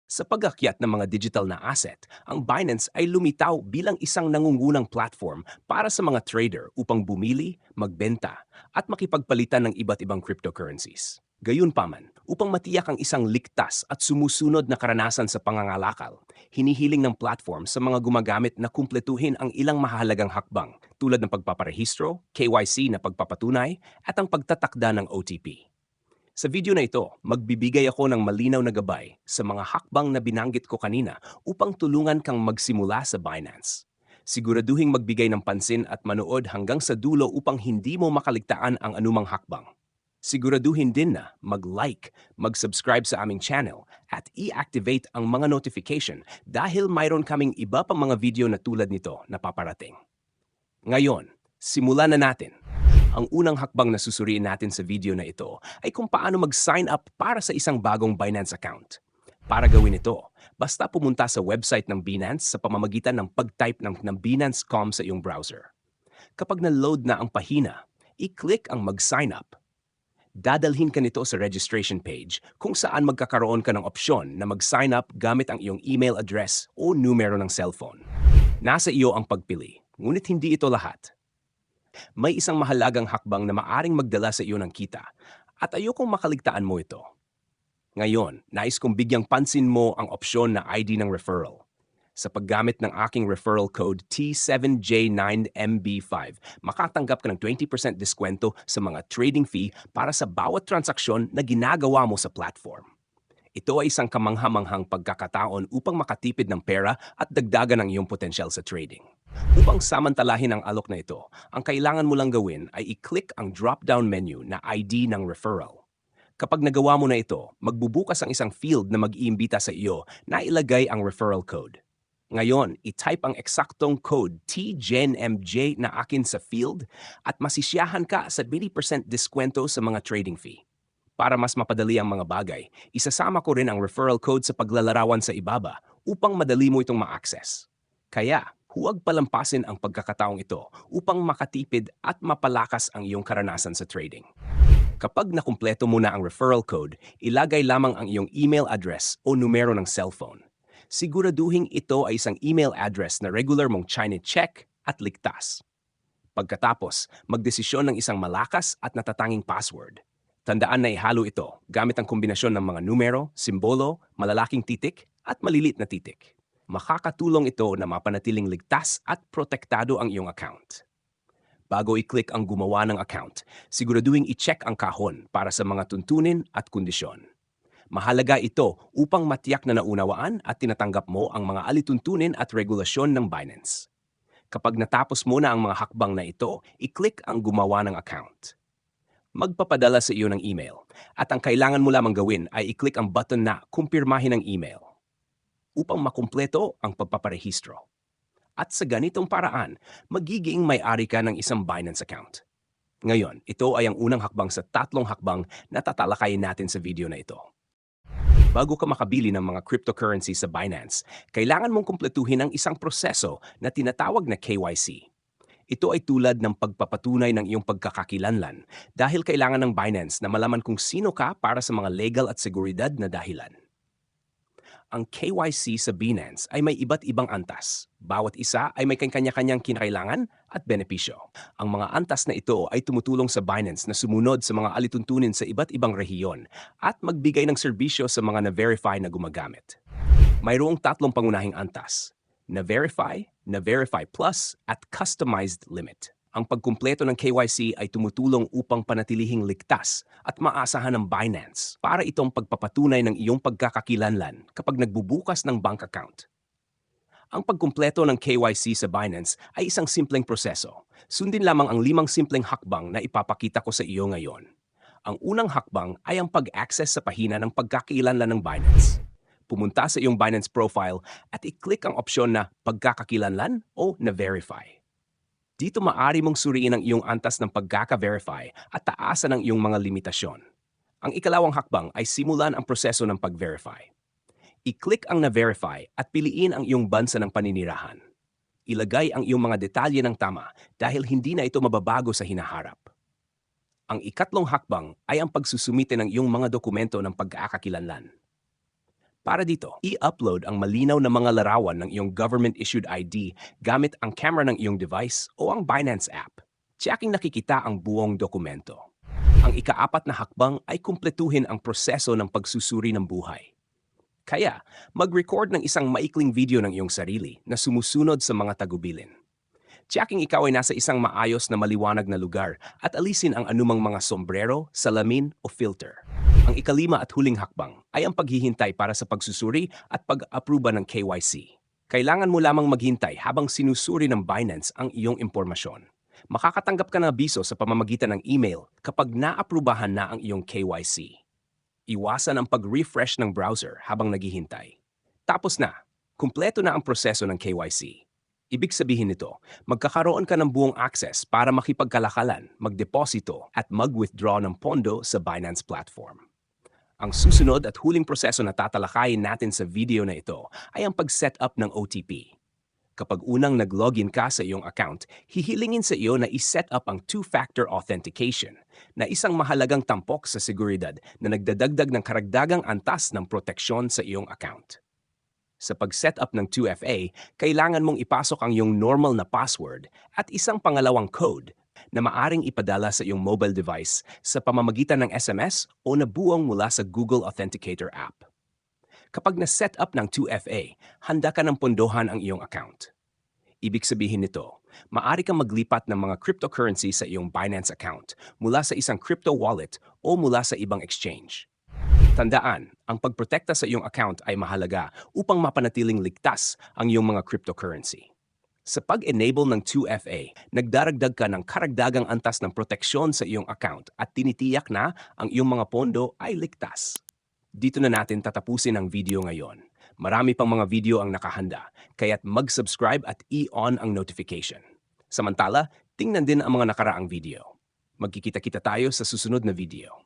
Sa pag-akyat ng mga digital na asset, ang Binance ay lumitaw bilang isang nangungunang platform para sa mga trader upang bumili, magbenta, at makipagpalitan ng iba't ibang cryptocurrencies. Gayunpaman, upang matiyak ang isang ligtas at sumusunod na karanasan sa pangangalakal, hinihiling ng platform sa mga gumagamit na kumpletuhin ang ilang mahalagang hakbang tulad ng pagpaparehistro, KYC na pagpapatunay, at ang pagtatakda ng OTP. Sa video na ito, magbibigay ako ng malinaw na gabay sa mga hakbang na binanggit ko kanina upang tulungan kang magsimula sa Binance. Siguraduhing magbigay ng pansin at manood hanggang sa dulo upang hindi mo makaligtaan ang anumang hakbang. Siguraduhin din na mag-like, mag-subscribe sa aming channel at i-activate ang mga notification dahil mayroon kaming iba pang mga video na tulad nito na paparating. Ngayon, simulan na natin. Ang unang hakbang na susuriin natin sa video na ito ay kung paano mag-sign up para sa isang bagong Binance account. Para gawin ito, basta pumunta sa website ng Binance sa pamamagitan ng pag-type ng Binance.com sa iyong browser. Kapag na-load na ang pahina, i-click ang mag-sign up. Dadalhin ka nito sa registration page kung saan magkakaroon ka ng opsyon na mag-sign up gamit ang iyong email address o numero ng cellphone. Nasa iyo ang pagpili, ngunit hindi ito lahat. May isang mahalagang hakbang na maaring magdala sa iyo ng kita at ayokong makaligtaan mo ito. Ngayon, nais kong bigyang pansin mo ang opsyon na ID ng referral. Sa paggamit ng aking referral code T7J9MB5, makatanggap ka ng 20% diskwento sa mga trading fee para sa bawat transaksyon na ginagawa mo sa platform. Ito ay isang kamangha-manghang pagkakataon upang makatipid ng pera at dagdagan ang iyong potensyal sa trading. Upang samantalahin ang alok na ito, ang kailangan mo lang gawin ay i-click ang drop-down menu na ID ng referral. Kapag nagawa mo na ito, magbubukas ang isang field na mag-iimbita sa iyo na ilagay ang referral code. Ngayon, i-type ang eksaktong code TGENMJ na akin sa field at masisiyahan ka sa 20% diskwento sa mga trading fee. Para mas mapadali ang mga bagay, isasama ko rin ang referral code sa paglalarawan sa ibaba upang madali mo itong ma-access. Kaya, huwag palampasin ang pagkakataong ito upang makatipid at mapalakas ang iyong karanasan sa trading. Kapag nakumpleto mo na ang referral code, ilagay lamang ang iyong email address o numero ng cellphone. Siguraduhin ito ay isang email address na regular mong chinecheck at ligtas. Pagkatapos, magdesisyon ng isang malakas at natatanging password. Tandaan na ihalo ito gamit ang kombinasyon ng mga numero, simbolo, malalaking titik at malilit na titik. Makakatulong ito na mapanatiling ligtas at protektado ang iyong account. Bago i-click ang gumawa ng account, siguraduhin i-check ang kahon para sa mga tuntunin at kondisyon. Mahalaga ito upang matiyak na naunawaan at tinatanggap mo ang mga alituntunin at regulasyon ng Binance. Kapag natapos mo na ang mga hakbang na ito, i-click ang gumawa ng account. Magpapadala sa iyo ng email at ang kailangan mo lamang gawin ay i-click ang button na kumpirmahin ang email upang makumpleto ang pagpaparehistro. At sa ganitong paraan, magiging may-ari ka ng isang Binance account. Ngayon, ito ay ang unang hakbang sa 3 hakbang na tatalakayin natin sa video na ito. Bago ka makabili ng mga cryptocurrency sa Binance, kailangan mong kumpletuhin ang isang proseso na tinatawag na KYC. Ito ay tulad ng pagpapatunay ng iyong pagkakakilanlan dahil kailangan ng Binance na malaman kung sino ka para sa mga legal at seguridad na dahilan. Ang KYC sa Binance ay may iba't ibang antas. Bawat isa ay may kanya-kanyang kinakailangan at benepisyo. Ang mga antas na ito ay tumutulong sa Binance na sumunod sa mga alituntunin sa iba't ibang rehiyon at magbigay ng serbisyo sa mga na-verify na gumagamit. Mayroong 3 pangunahing antas: na-verify Plus, at customized limit. Ang pagkumpleto ng KYC ay tumutulong upang panatilihing ligtas at maasahan ng Binance para itong pagpapatunay ng iyong pagkakakilanlan kapag nagbubukas ng bank account. Ang pagkumpleto ng KYC sa Binance ay isang simpleng proseso. Sundin lamang ang 5 simpleng hakbang na ipapakita ko sa iyo ngayon. Ang unang hakbang ay ang pag-access sa pahina ng pagkakakilanlan ng Binance. Pumunta sa iyong Binance profile at i-click ang opsyon na pagkakakilanlan o na-verify. Dito maaari mong suriin ang iyong antas ng pagkaka-verify at taasan ang iyong mga limitasyon. Ang ikalawang hakbang ay simulan ang proseso ng pag-verify. I-click ang na-verify at piliin ang iyong bansa ng paninirahan. Ilagay ang iyong mga detalye ng tama dahil hindi na ito mababago sa hinaharap. Ang ikatlong hakbang ay ang pagsusumite ng iyong mga dokumento ng pagkakakilanlan. Para dito, i-upload ang malinaw na mga larawan ng iyong government-issued ID gamit ang camera ng iyong device o ang Binance app. Tiyaking nakikita ang buong dokumento. Ang ikaapat na hakbang ay kumpletuhin ang proseso ng pagsusuri ng buhay. Kaya, mag-record ng isang maikling video ng iyong sarili na sumusunod sa mga tagubilin. Tiyaking ikaw ay nasa isang maayos na maliwanag na lugar at alisin ang anumang mga sombrero, salamin o filter. Ang ikalima at huling hakbang ay ang paghihintay para sa pagsusuri at pag-apruba ng KYC. Kailangan mo lamang maghintay habang sinusuri ng Binance ang iyong impormasyon. Makakatanggap ka ng abiso sa pamamagitan ng email kapag naaprubahan na ang iyong KYC. Iwasan ang pag-refresh ng browser habang naghihintay. Tapos na, kumpleto na ang proseso ng KYC. Ibig sabihin nito, magkakaroon ka ng buong access para makipagkalakalan, magdeposito at mag-withdraw ng pondo sa Binance platform. Ang susunod at huling proseso na tatalakayin natin sa video na ito ay ang pag-set up ng OTP. Kapag unang nag-login ka sa iyong account, hihilingin sa iyo na i-set up ang two-factor authentication na isang mahalagang tampok sa seguridad na nagdadagdag ng karagdagang antas ng proteksyon sa iyong account. Sa pag-set up ng 2FA, kailangan mong ipasok ang iyong normal na password at isang pangalawang code na maaring ipadala sa iyong mobile device sa pamamagitan ng SMS o nabuong mula sa Google Authenticator app. Kapag na-set up ng 2FA, handa ka ng pondohan ang iyong account. Ibig sabihin nito, maaari kang maglipat ng mga cryptocurrency sa iyong Binance account mula sa isang crypto wallet o mula sa ibang exchange. Tandaan, ang pagprotekta sa iyong account ay mahalaga upang mapanatiling ligtas ang iyong mga cryptocurrency. Sa pag-enable ng 2FA, nagdaragdag ka ng karagdagang antas ng proteksyon sa iyong account at tinitiyak na ang iyong mga pondo ay ligtas. Dito na natin tatapusin ang video ngayon. Marami pang mga video ang nakahanda, kaya't mag-subscribe at i-on ang notification. Samantala, tingnan din ang mga nakaraang video. Magkikita-kita tayo sa susunod na video.